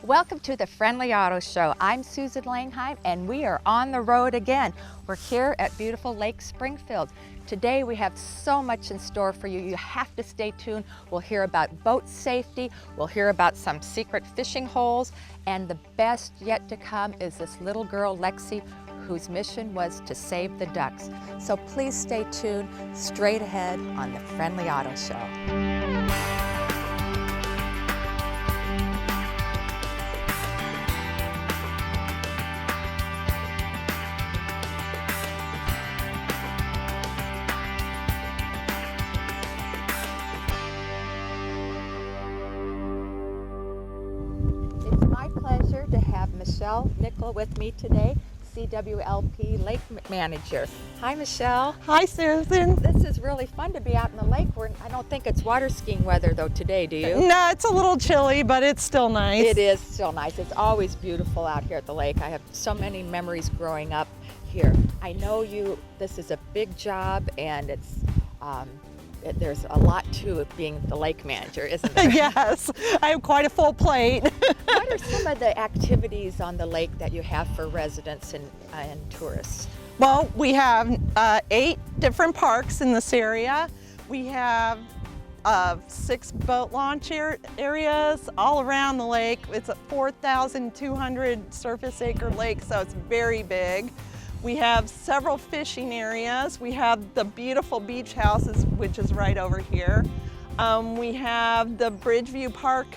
Welcome to the Friendly Auto Show. I'm Susan Langheim and we are on the road again. We're here at beautiful Lake Springfield. Today we have so much in store for you. You have to stay tuned. We'll hear about boat safety, we'll hear about some secret fishing holes, and the best yet to come is this little girl, Lexi, whose mission was to save the ducks. So please stay tuned straight ahead on the Friendly Auto Show. To have Michelle Nickel with me today, CWLP Lake Manager. Hi, Michelle. Hi, Susan. This is really fun to be out in the lake. I don't think it's water skiing weather though today, do you? No, it's a little chilly, but it's still nice. It is still nice. It's always beautiful out here at the lake. I have so many memories growing up here. I know this is a big job, and there's a lot to it being the lake manager, isn't there? Yes, I have quite a full plate. What are some of the activities on the lake that you have for residents and tourists? Well, we have 8 different parks in this area. We have 6 boat launch areas all around the lake. It's a 4,200 surface acre lake, so it's very big. We have several fishing areas. We have the beautiful beach houses, which is right over here. We have the Bridgeview Park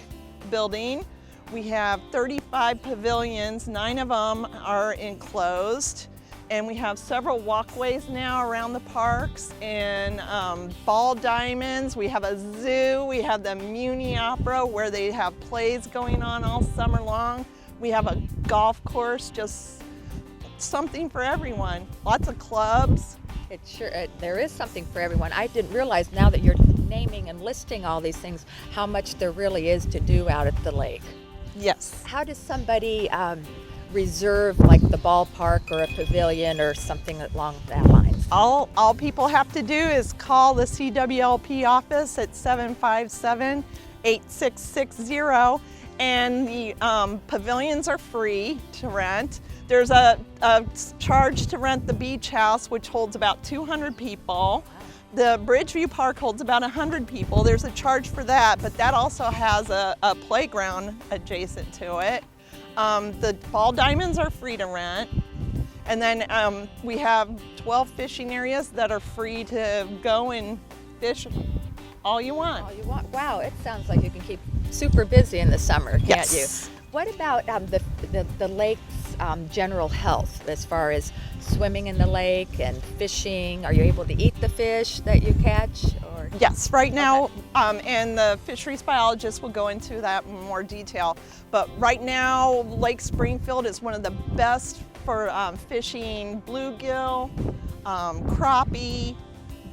building. We have 35 pavilions, 9 of them are enclosed. And we have several walkways now around the parks and ball diamonds. We have a zoo. We have the Muni Opera where they have plays going on all summer long. We have a golf course, just something for everyone. Lots of clubs. There is something for everyone. I didn't realize, now that you're naming and listing all these things, how much there really is to do out at the lake. Yes. How does somebody reserve like the ballpark or a pavilion or something along that lines? All people have to do is call the CWLP office at 757-8660, and the pavilions are free to rent. There's a charge to rent the beach house, which holds about 200 people. The Bridgeview Park holds about 100 people. There's a charge for that, but that also has a playground adjacent to it. The ball diamonds are free to rent. And then we have 12 fishing areas that are free to go and fish all you want. All you want. Wow, it sounds like you can keep super busy in the summer, can't Yes. you? What about the lake's general health, as far as swimming in the lake and fishing? Are you able to eat the fish that you catch? Or? Yes, right now, and the fisheries biologist will go into that in more detail. But right now, Lake Springfield is one of the best for fishing bluegill, crappie,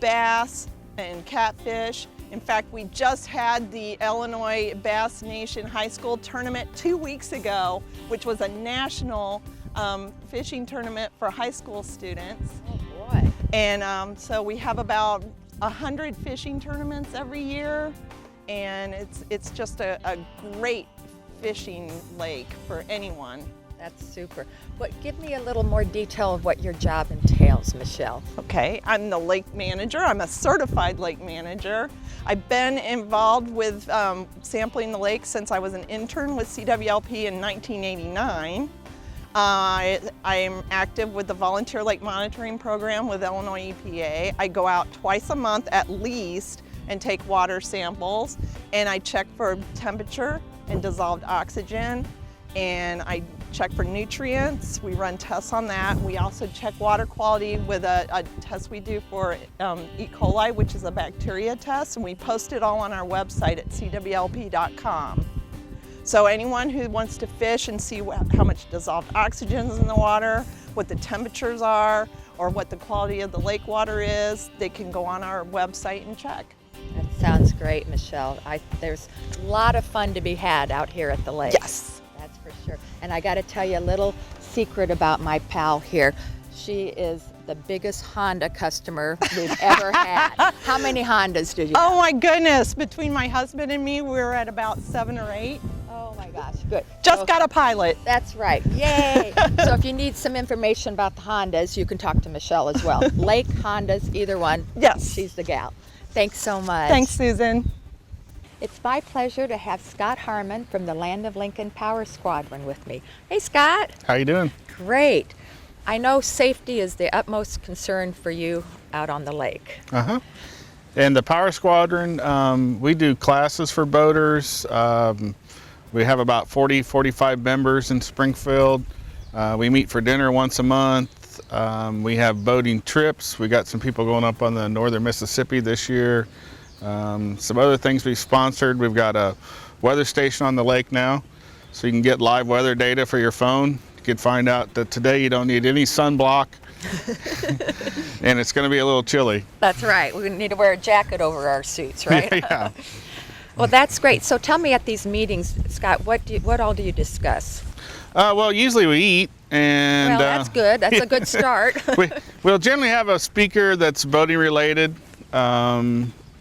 bass, and catfish. In fact, we just had the Illinois Bass Nation High School tournament 2 weeks ago, which was a national fishing tournament for high school students. Oh boy. And so we have about 100 fishing tournaments every year, and it's just a great fishing lake for anyone. That's super. Give me a little more detail of what your job entails, Michelle. Okay, I'm the lake manager. I'm a certified lake manager. I've been involved with sampling the lake since I was an intern with CWLP in 1989. I'm active with the Volunteer Lake Monitoring Program with Illinois EPA. I go out twice a month at least and take water samples, and I check for temperature and dissolved oxygen, and I check for nutrients. We run tests on that. We also check water quality with a test we do for E. coli, which is a bacteria test, and we post it all on our website at cwlp.com. So anyone who wants to fish and see how much dissolved oxygen is in the water, what the temperatures are, or what the quality of the lake water is, they can go on our website and check. That sounds great, Michelle. There's a lot of fun to be had out here at the lake. Yes. That's for sure. And I got to tell you a little secret about my pal here. She is the biggest Honda customer we've ever had. How many Hondas did you have? Oh my goodness, between my husband and me, we're at about 7 or 8. Oh my gosh, good. Just got a pilot. That's right. Yay! So if you need some information about the Hondas, you can talk to Michelle as well. Lake Hondas, either one. Yes. She's the gal. Thanks so much. Thanks, Susan. It's my pleasure to have Scott Harmon from the Land of Lincoln Power Squadron with me. Hey, Scott. How you doing? Great. I know safety is the utmost concern for you out on the lake. And the Power Squadron, we do classes for boaters. We have about 45 members in Springfield. We meet for dinner once a month. We have boating trips. We got some people going up on the northern Mississippi this year. Some other things we've sponsored. We've got a weather station on the lake now, so you can get live weather data for your phone. You can find out that today you don't need any sunblock, and it's going to be a little chilly. That's right. We need to wear a jacket over our suits, right? Yeah. Well, that's great. So tell me at these meetings, Scott, what all do you discuss? Well, usually we eat, and Well, that's good. That's a good start. we'll generally have a speaker that's boating related.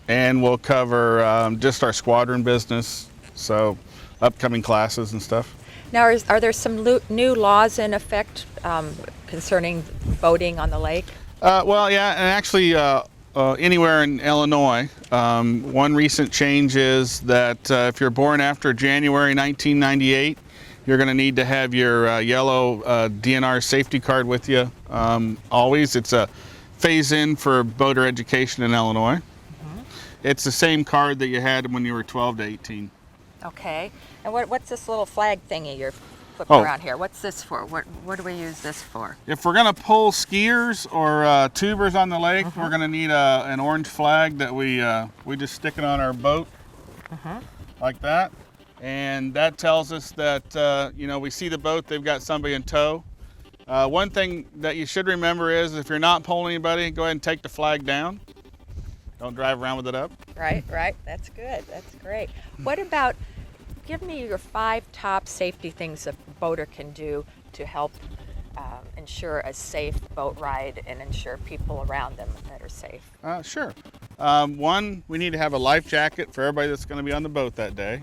And we'll cover just our squadron business, so upcoming classes and stuff. Now, are there some new laws in effect concerning boating on the lake? Well, yeah, and actually anywhere in Illinois. One recent change is that if you're born after January 1998, you're going to need to have your yellow DNR safety card with you always. It's a phase-in for boater education in Illinois. It's the same card that you had when you were 12 to 18. Okay. And what's this little flag thingy you're flipping around here? What's this for? What do we use this for? If we're going to pull skiers or tubers on the lake, we're going to need an orange flag that we just stick it on our boat like that. And that tells us that, we see the boat, they've got somebody in tow. One thing that you should remember is if you're not pulling anybody, go ahead and take the flag down. Don't drive around with it up. Right. That's good. That's great. What about, give me your 5 top safety things a boater can do to help ensure a safe boat ride and ensure people around them that are safe. Sure. One, we need to have a life jacket for everybody that's going to be on the boat that day.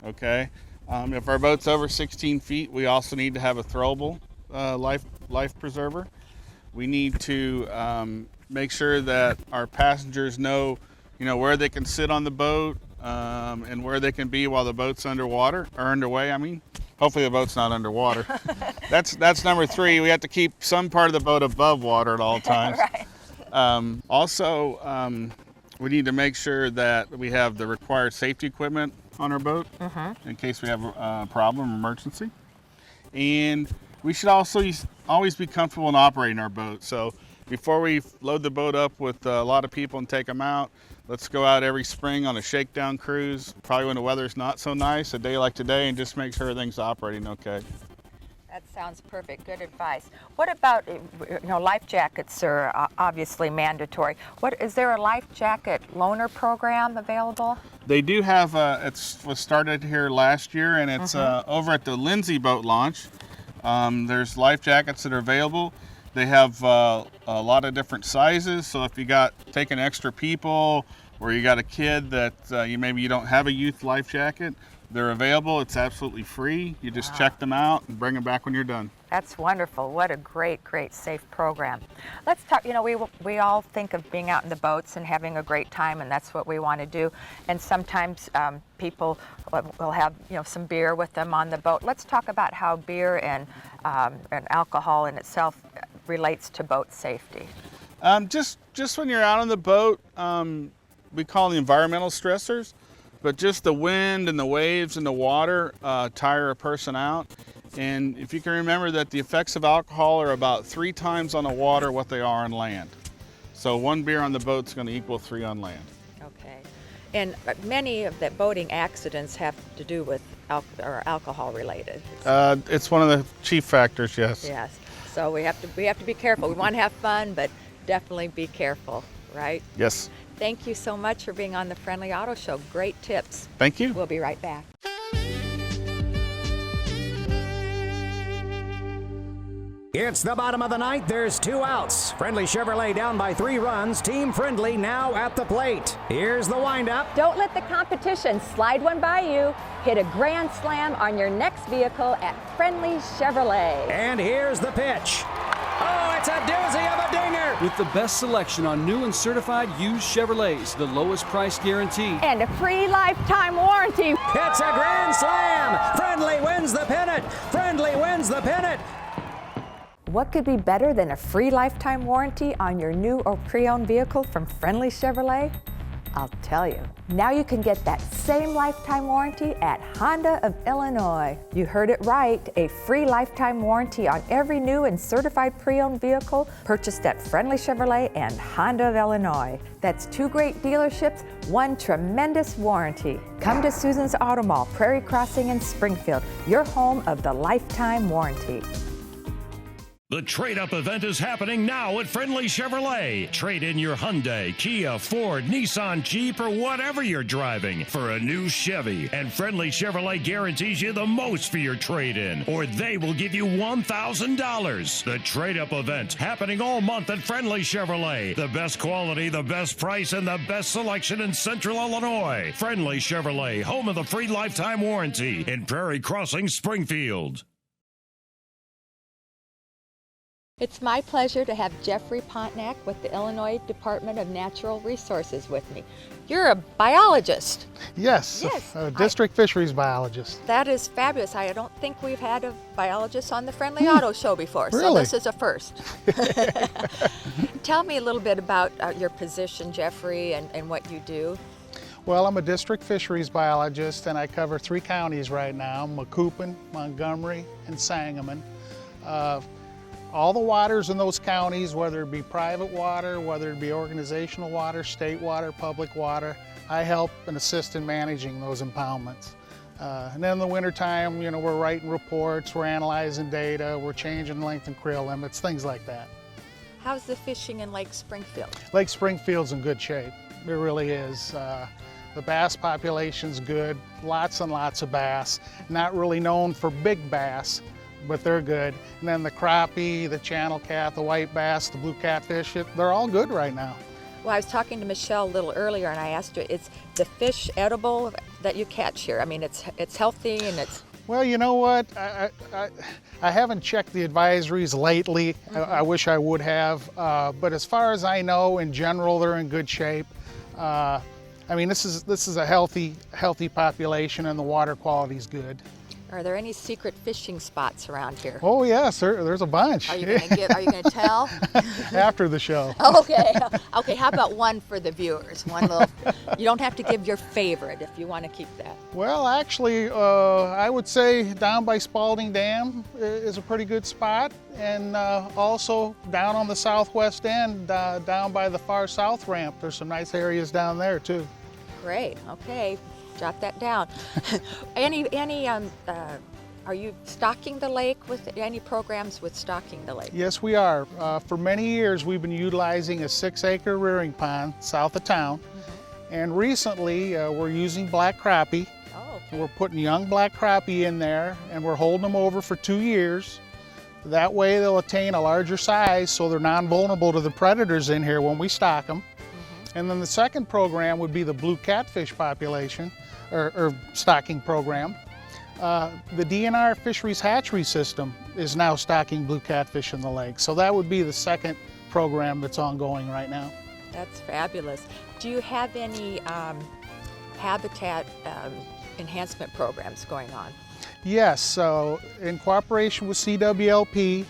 Okay. If our boat's over 16 feet, we also need to have a throwable life preserver. We need to make sure that our passengers know, where they can sit on the boat and where they can be while the boat's underwater or underway. I mean, hopefully the boat's not underwater. That's number 3. We have to keep some part of the boat above water at all times. Right. Also, we need to make sure that we have the required safety equipment on our boat in case we have a problem or emergency. And we should also always be comfortable in operating our boat. So before we load the boat up with a lot of people and take them out, let's go out every spring on a shakedown cruise, probably when the weather's not so nice, a day like today, and just make sure everything's operating okay. That sounds perfect. Good advice. What about, life jackets are obviously mandatory. Is there a life jacket loaner program available? They do have, it was started here last year, and it's over at the Lindsay Boat Launch. There's life jackets that are available. They have a lot of different sizes, so if you got taking extra people or you got a kid that maybe you don't have a youth life jacket, they're available. It's absolutely free. You just check them out and bring them back when you're done. That's wonderful. What a great, safe program. Let's talk, we all think of being out in the boats and having a great time, and that's what we want to do. And sometimes people will have, some beer with them on the boat. Let's talk about how beer and alcohol in itself relates to boat safety. Just when you're out on the boat, we call them environmental stressors, but just the wind and the waves and the water tire a person out. And if you can remember that the effects of alcohol are about 3 times on the water what they are on land. So 1 beer on the boat is going to equal 3 on land. Okay. And many of the boating accidents have to do with alcohol related. It's one of the chief factors, yes. Yes. So we have to be careful. We want to have fun, but definitely be careful, right? Yes. Thank you so much for being on the Friendly Auto Show. Great tips. Thank you. We'll be right back. It's the bottom of the ninth. There's 2 outs. Friendly Chevrolet down by 3 runs. Team Friendly now at the plate. Here's the windup. Don't let the competition slide one by you. Hit a grand slam on your next vehicle at Friendly Chevrolet. And here's the pitch. Oh, it's a doozy of a dinger. With the best selection on new and certified used Chevrolets, the lowest price guarantee. And a free lifetime warranty. It's a grand slam. Friendly wins the pennant. Friendly wins the pennant. What could be better than a free lifetime warranty on your new or pre-owned vehicle from Friendly Chevrolet? I'll tell you. Now you can get that same lifetime warranty at Honda of Illinois. You heard it right, a free lifetime warranty on every new and certified pre-owned vehicle purchased at Friendly Chevrolet and Honda of Illinois. That's 2 great dealerships, 1 tremendous warranty. Come to Susan's Auto Mall, Prairie Crossing in Springfield, your home of the lifetime warranty. The trade-up event is happening now at Friendly Chevrolet. Trade in your Hyundai, Kia, Ford, Nissan, Jeep, or whatever you're driving for a new Chevy. And Friendly Chevrolet guarantees you the most for your trade-in, or they will give you $1,000. The trade-up event happening all month at Friendly Chevrolet. The best quality, the best price, and the best selection in Central Illinois. Friendly Chevrolet, home of the free lifetime warranty in Prairie Crossing, Springfield. It's my pleasure to have Jeffrey Pontiac with the Illinois Department of Natural Resources with me. You're a biologist. Yes, Yes, a district fisheries biologist. That is fabulous. I don't think we've had a biologist on the Friendly Auto Show before, so Really? this is a first. Tell me a little bit about your position, Jeffrey, and what you do. Well, I'm a district fisheries biologist and I cover 3 counties right now, Macoupin, Montgomery, and Sangamon. All the waters in those counties, whether it be private water, whether it be organizational water, state water, public water, I help and assist in managing those impoundments. And then in the wintertime, you know, we're writing reports, we're analyzing data, we're changing length and creel limits, things like that. How's the fishing in Lake Springfield? Lake Springfield's in good shape. It really is. The bass population's good, lots and lots of bass. Not really known for big bass, but they're good. And then the crappie, the channel cat, the white bass, the blue catfish, they're all good right now. Well, I was talking to Michelle a little earlier and I asked her, is the fish edible that you catch here? I mean, it's healthy and it's... Well, you know what? I haven't checked the advisories lately. I wish I would have. But as far as I know, in general, they're in good shape. I mean, this is a healthy population and the water quality's good. Are there any secret fishing spots around here? Oh yes, there's a bunch. Are you going to tell? After the show. Okay. Okay. How about one for the viewers? One little. You don't have to give your favorite if you want to keep that. Well, actually, I would say down by Spalding Dam is a pretty good spot, and also down on the southwest end, down by the far south ramp, there's some nice areas down there too. Great. Okay. Jot that down. Are you stocking the lake with any programs with stocking the lake? Yes, we are. For many years, we've been utilizing a 6-acre rearing pond south of town. And recently, we're using black crappie. Oh, okay. We're putting young black crappie in there, and we're holding them over for 2 years. That way, they'll attain a larger size, so they're non-vulnerable to the predators in here when we stock them. And then the second program would be the blue catfish population, or stocking program. The DNR Fisheries Hatchery System is now stocking blue catfish in the lake. So that would be the second program that's ongoing right now. That's fabulous. Do you have any habitat enhancement programs going on? Yes, so in cooperation with CWLP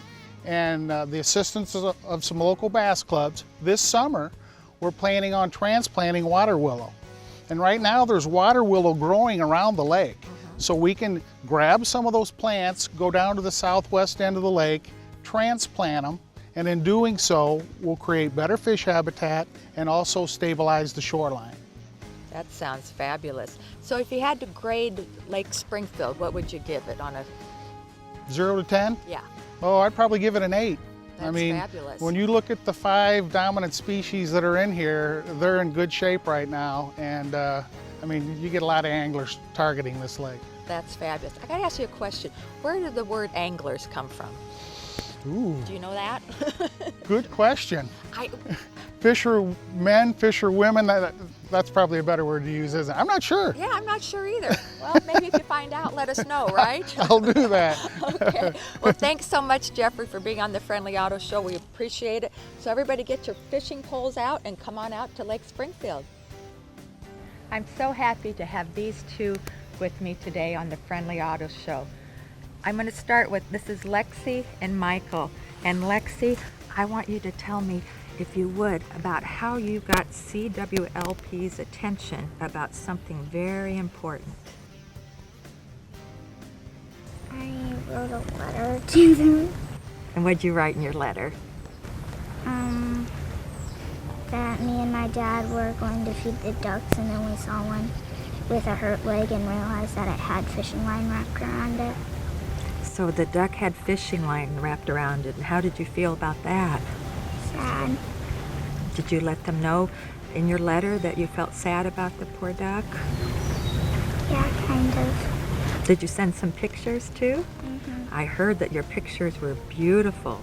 and the assistance of some local bass clubs, this summer we're planning on transplanting water willow. And right now there's water willow growing around the lake. So we can grab some of those plants, go down to the southwest end of the lake, transplant them, and in doing so, we'll create better fish habitat and also stabilize the shoreline. That sounds fabulous. So if you had to grade Lake Springfield, what would you give it on a... 0 to 10? Yeah. Oh, I'd probably give it an 8. That's I mean, fabulous. when you look at the 5 dominant species that are in here, they're in good shape right now. And I mean, you get a lot of anglers targeting this lake. That's fabulous. I gotta ask you a question. Where did the word anglers come from? Ooh, Do you know that? good question. I, Fishermen, fisherwomen, that's probably a better word to use, isn't it? I'm not sure. yeah, I'm not sure either. Well, maybe if you find out, let us know, right? I'll do that. Okay. Well, thanks so much, Jeffrey, for being on the Friendly Auto Show. We appreciate it. So everybody get your fishing poles out and come on out to Lake Springfield. I'm so happy to have these two with me today on the Friendly Auto Show. I'm going to start with, this is Lexi and Michael. And Lexi, I want you to tell me, if you would, about how you got CWLP's attention about something very important. I wrote a letter to them. And what'd you write in your letter? That me and my dad were going to feed the ducks, and then we saw one with a hurt leg and realized that it had fishing line wrapped around it. So the duck had fishing line wrapped around it, and how did you feel about that? Sad. Did you let them know in your letter that you felt sad about the poor duck? Yeah, kind of. Did you send some pictures too? Mm-hmm. I heard that your pictures were beautiful.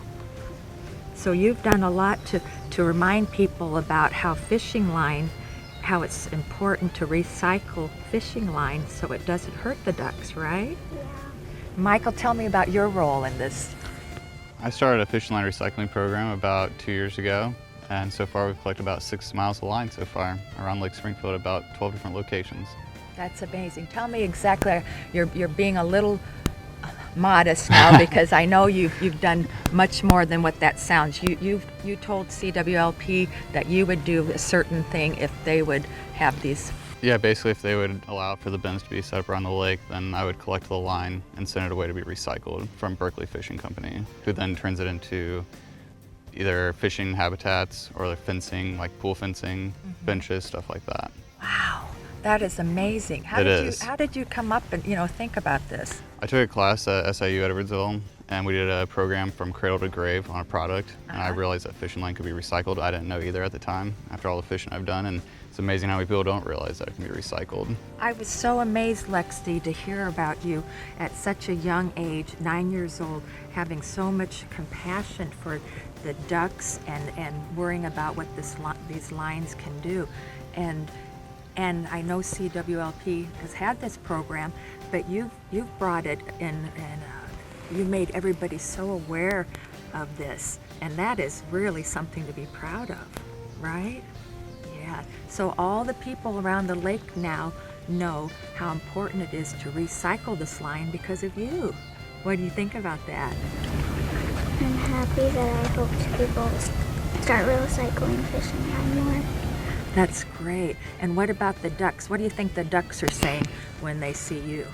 So you've done a lot to remind people about how fishing line, how it's important to recycle fishing line so it doesn't hurt the ducks, right? Yeah. Michael, tell me about your role in this. I started a fishing line recycling program about 2 years ago, and so far we've collected about 6 miles of line so far around Lake Springfield at about 12 different locations. That's amazing. Tell me exactly, you're being a little modest now because I know you've done much more than what that sounds. You told CWLP that you would do a certain thing if they would have these. Yeah, basically if they would allow for the bins to be set up around the lake, then I would collect the line and send it away to be recycled from Berkeley Fishing Company, who then turns it into either fishing habitats or like fencing, like pool fencing, benches, stuff like that. Wow, that is amazing. How did you come up and think about this? I took a class at SIU at Edwardsville, and we did a program from cradle to grave on a product, and I realized that fishing line could be recycled. I didn't know either at the time, after all the fishing I've done, and it's amazing how many people don't realize that it can be recycled. I was so amazed, Lexi, to hear about you at such a young age, 9 years old, having so much compassion for the ducks and worrying about what these lines can do. And I know CWLP has had this program, but you've brought it in, and you made everybody so aware of this, and that is really something to be proud of, right? Yeah. So all the people around the lake now know how important it is to recycle this line because of you. What do you think about that? I'm happy that I helped people start recycling fishing line more. That's great. And what about the ducks? What do you think the ducks are saying when they see you?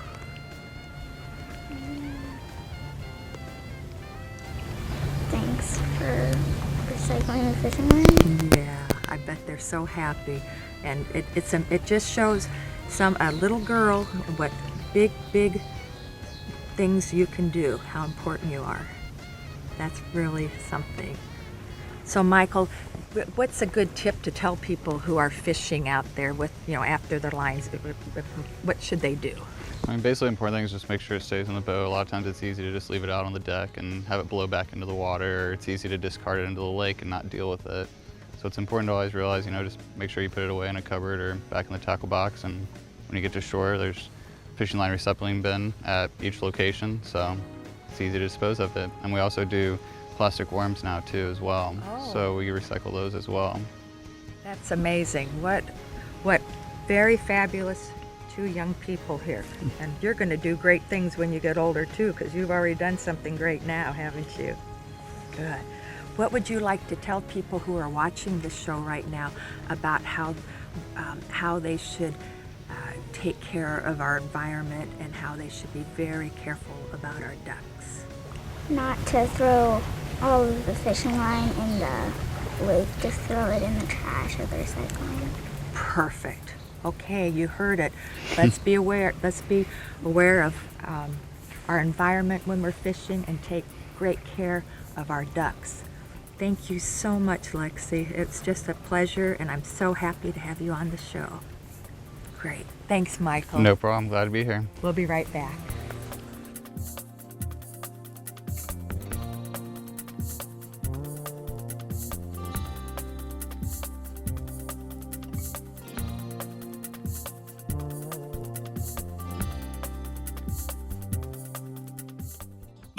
Thanks for recycling the fishing line. Yeah, I bet they're so happy. And it just shows a little girl what big things you can do, how important you are. That's really something. So Michael, what's a good tip to tell people who are fishing out there with, after their lines, what should they do? I mean, basically the important thing is just make sure it stays in the boat. A lot of times it's easy to just leave it out on the deck and have it blow back into the water, or it's easy to discard it into the lake and not deal with it. So it's important to always realize, just make sure you put it away in a cupboard or back in the tackle box, and when you get to shore, there's fishing line recycling bin at each location, so it's easy to dispose of it. And we also do plastic worms now too as well. Oh. So we recycle those as well. That's amazing. What very fabulous two young people here. And you're going to do great things when you get older too, because you've already done something great now, haven't you? Good. What would you like to tell people who are watching this show right now about how they should take care of our environment and how they should be very careful about our ducks? Not to throw all of the fishing line in the lake, just throw it in the trash or the recycling. Perfect. Okay, you heard it. Let's be aware. Let's be aware of our environment when we're fishing and take great care of our ducks. Thank you so much, Lexi. It's just a pleasure, and I'm so happy to have you on the show. Great. Thanks, Michael. No problem. Glad to be here. We'll be right back.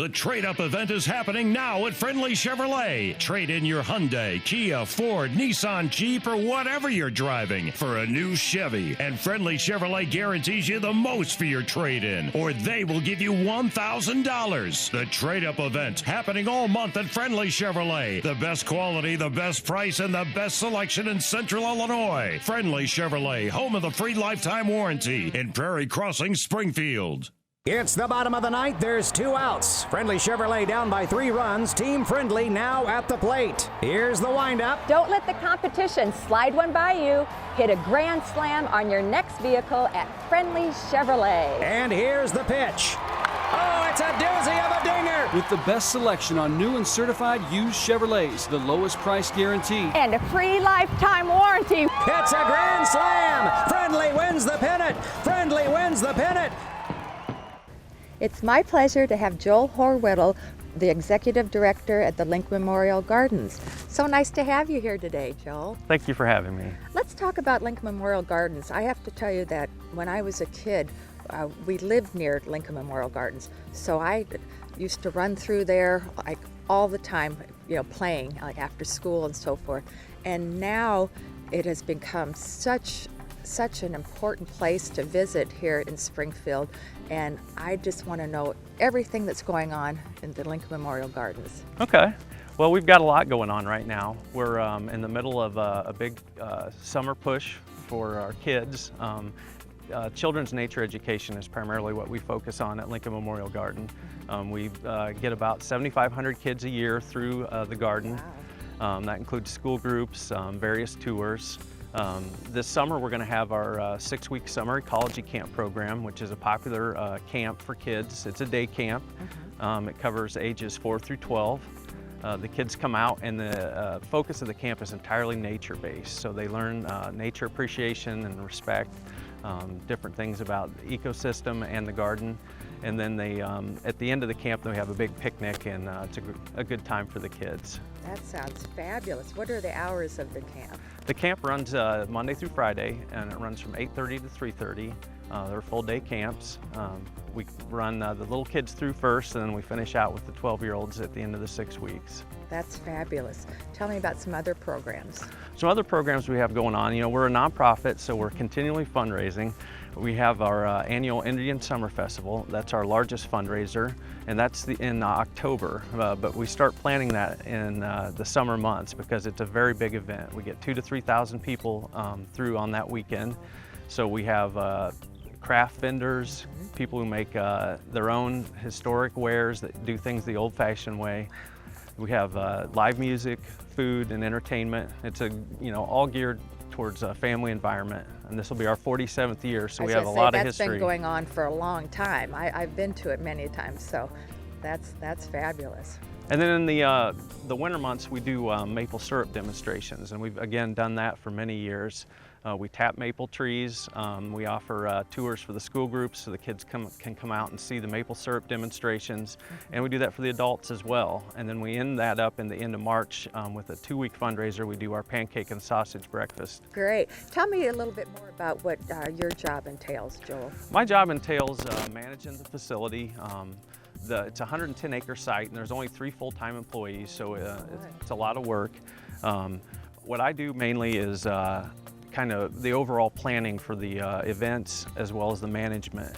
The trade-up event is happening now at Friendly Chevrolet. Trade in your Hyundai, Kia, Ford, Nissan, Jeep, or whatever you're driving for a new Chevy. And Friendly Chevrolet guarantees you the most for your trade-in, or they will give you $1,000. The trade-up event happening all month at Friendly Chevrolet. The best quality, the best price, and the best selection in Central Illinois. Friendly Chevrolet, home of the free lifetime warranty in Prairie Crossing, Springfield. It's the bottom of the ninth. There's 2 outs. Friendly Chevrolet down by 3 runs. Team Friendly now at the plate. Here's the windup. Don't let the competition slide one by you. Hit a grand slam on your next vehicle at Friendly Chevrolet. And here's the pitch. Oh, it's a doozy of a dinger. With the best selection on new and certified used Chevrolets, the lowest price guarantee, And a free lifetime warranty. It's a grand slam. Friendly wins the pennant. Friendly wins the pennant. It's my pleasure to have Joel Horwittle, the Executive Director at the Link Memorial Gardens. So nice to have you here today, Joel. Thank you for having me. Let's talk about Link Memorial Gardens. I have to tell you that when I was a kid, we lived near Lincoln Memorial Gardens. So I used to run through there like all the time, you know, playing like after school and so forth. And now it has become such an important place to visit here in Springfield, and I just want to know everything that's going on in the Lincoln Memorial Gardens. Okay. Well, we've got a lot going on right now. We're in the middle of a big summer push for our kids. Children's nature education is primarily what we focus on at Lincoln Memorial Garden. We get about 7,500 kids a year through the garden. Wow. That includes school groups, various tours. This summer we're going to have our 6-week summer ecology camp program, which is a popular camp for kids. It's a day camp. It covers ages 4 through 12. The kids come out, and the focus of the camp is entirely nature-based. So they learn nature appreciation and respect, different things about the ecosystem and the garden. And then they, at the end of the camp, they have a big picnic, and it's a good time for the kids. That sounds fabulous. What are the hours of the camp? The camp runs Monday through Friday, and it runs from 8:30 to 3:30. They're full-day camps. We run the little kids through first, and then we finish out with the 12-year-olds at the end of the 6 weeks. That's fabulous. Tell me about some other programs. Some other programs we have going on, you know, we're a nonprofit, so we're continually fundraising. We have our annual Indian Summer Festival. That's our largest fundraiser, and that's in October. But we start planning that in the summer months because it's a very big event. We get 2,000 to 3,000 people through on that weekend. So we have craft vendors, people who make their own historic wares that do things the old-fashioned way. We have live music, food, and entertainment. It's all geared towards a family environment, and this will be our 47th year, so we have a lot of history. That's been going on for a long time. I've been to it many times, so that's fabulous. And then in the winter months, we do maple syrup demonstrations, and we've again done that for many years. We tap maple trees. We offer tours for the school groups so the kids can come out and see the maple syrup demonstrations. And we do that for the adults as well. And then we end that up in the end of March with a 2-week fundraiser. We do our pancake and sausage breakfast. Great. Tell me a little bit more about what your job entails, Joel. My job entails managing the facility. It's a 110-acre site, and there's only 3 full-time employees, so it's a lot of work. What I do mainly is kind of the overall planning for the events as well as the management.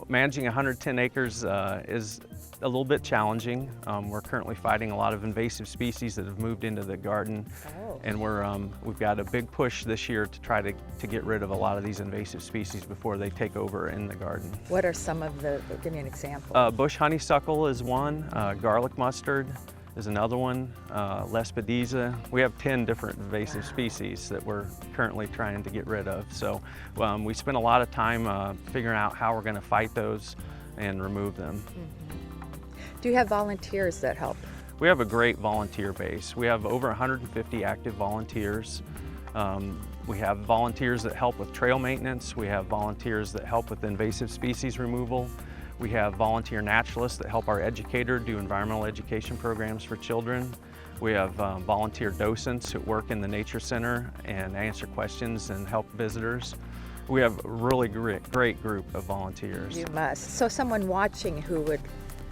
Managing 110 acres is a little bit challenging. We're currently fighting a lot of invasive species that have moved into the garden, and we've got a big push this year to try to get rid of a lot of these invasive species before they take over in the garden. What are some of give me an example. Bush honeysuckle is one, garlic mustard is another one, Lespedeza. We have 10 different invasive species that we're currently trying to get rid of. So we spend a lot of time figuring out how we're going to fight those and remove them. Do you have volunteers that help? We have a great volunteer base. We have over 150 active volunteers. We have volunteers that help with trail maintenance. We have volunteers that help with invasive species removal. We have volunteer naturalists that help our educator do environmental education programs for children. We have volunteer docents who work in the Nature Center and answer questions and help visitors. We have a really great group of volunteers. You must. So someone watching who would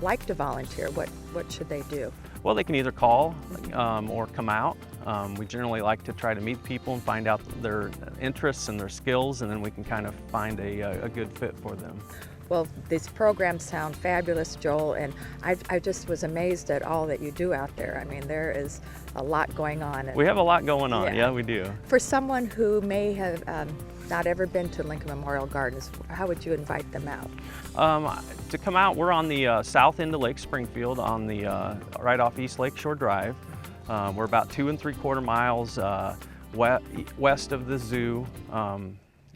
like to volunteer, what should they do? Well, they can either call or come out. We generally like to try to meet people and find out their interests and their skills, and then we can kind of find a good fit for them. Well, these programs sound fabulous, Joel, and I just was amazed at all that you do out there. I mean, there is a lot going on. We have a lot going on, yeah, we do. For someone who may have not ever been to Lincoln Memorial Gardens, how would you invite them out? To come out, we're on the south end of Lake Springfield, on the right off East Lake Shore Drive. We're about 2 3/4 miles west of the zoo.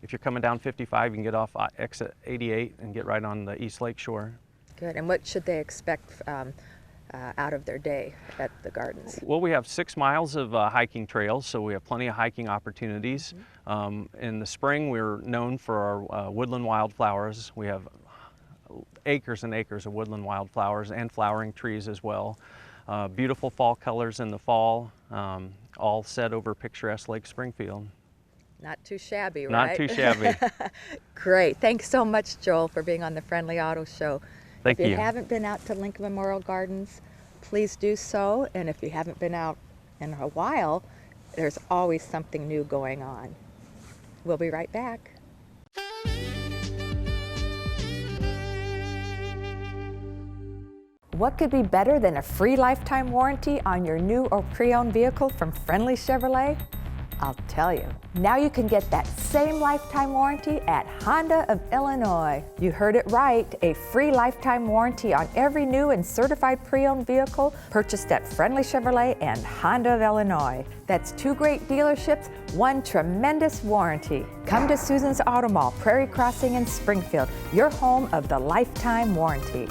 If you're coming down 55, you can get off exit 88 and get right on the East Lake Shore. Good. And what should they expect out of their day at the gardens? Well, we have 6 miles of hiking trails, so we have plenty of hiking opportunities. In the spring, we're known for our woodland wildflowers. We have acres and acres of woodland wildflowers and flowering trees as well. Beautiful fall colors in the fall, all set over picturesque Lake Springfield. Not too shabby, right? Not too shabby. Great. Thanks so much, Joel, for being on the Friendly Auto Show. Thank you. If you haven't been out to Lincoln Memorial Gardens, please do so. And if you haven't been out in a while, there's always something new going on. We'll be right back. What could be better than a free lifetime warranty on your new or pre-owned vehicle from Friendly Chevrolet? I'll tell you. Now you can get that same lifetime warranty at Honda of Illinois. You heard it right, a free lifetime warranty on every new and certified pre-owned vehicle purchased at Friendly Chevrolet and Honda of Illinois. That's 2 great dealerships, 1 tremendous warranty. Come to Susan's Auto Mall, Prairie Crossing in Springfield, your home of the lifetime warranty.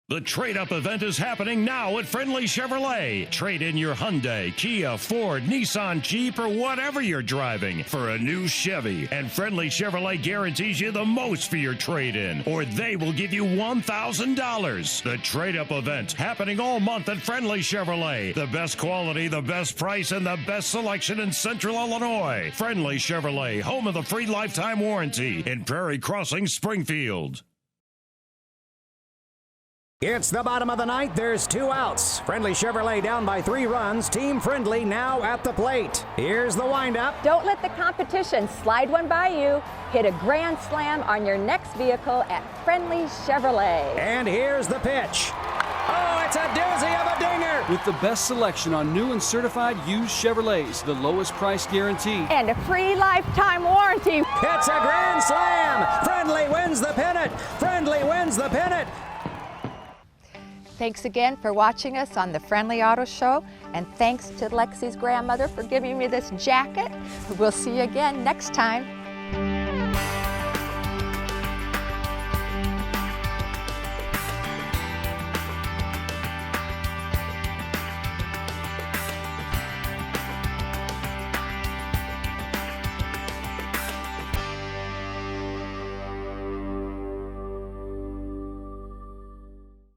The trade-up event is happening now at Friendly Chevrolet. Trade in your Hyundai, Kia, Ford, Nissan, Jeep, or whatever you're driving for a new Chevy. And Friendly Chevrolet guarantees you the most for your trade-in, or they will give you $1,000. The trade-up event happening all month at Friendly Chevrolet. The best quality, the best price, and the best selection in Central Illinois. Friendly Chevrolet, home of the free lifetime warranty in Prairie Crossing, Springfield. It's the bottom of the ninth. There's 2 outs. Friendly Chevrolet down by 3 runs. Team Friendly now at the plate. Here's the windup. Don't let the competition slide one by you. Hit a grand slam on your next vehicle at Friendly Chevrolet. And here's the pitch. Oh, it's a doozy of a dinger. With the best selection on new and certified used Chevrolets, the lowest price guaranteed. And a free lifetime warranty. It's a grand slam. Friendly wins the pennant. Friendly wins the pennant. Thanks again for watching us on the Friendly Auto Show, and thanks to Lexi's grandmother for giving me this jacket. We'll see you again next time.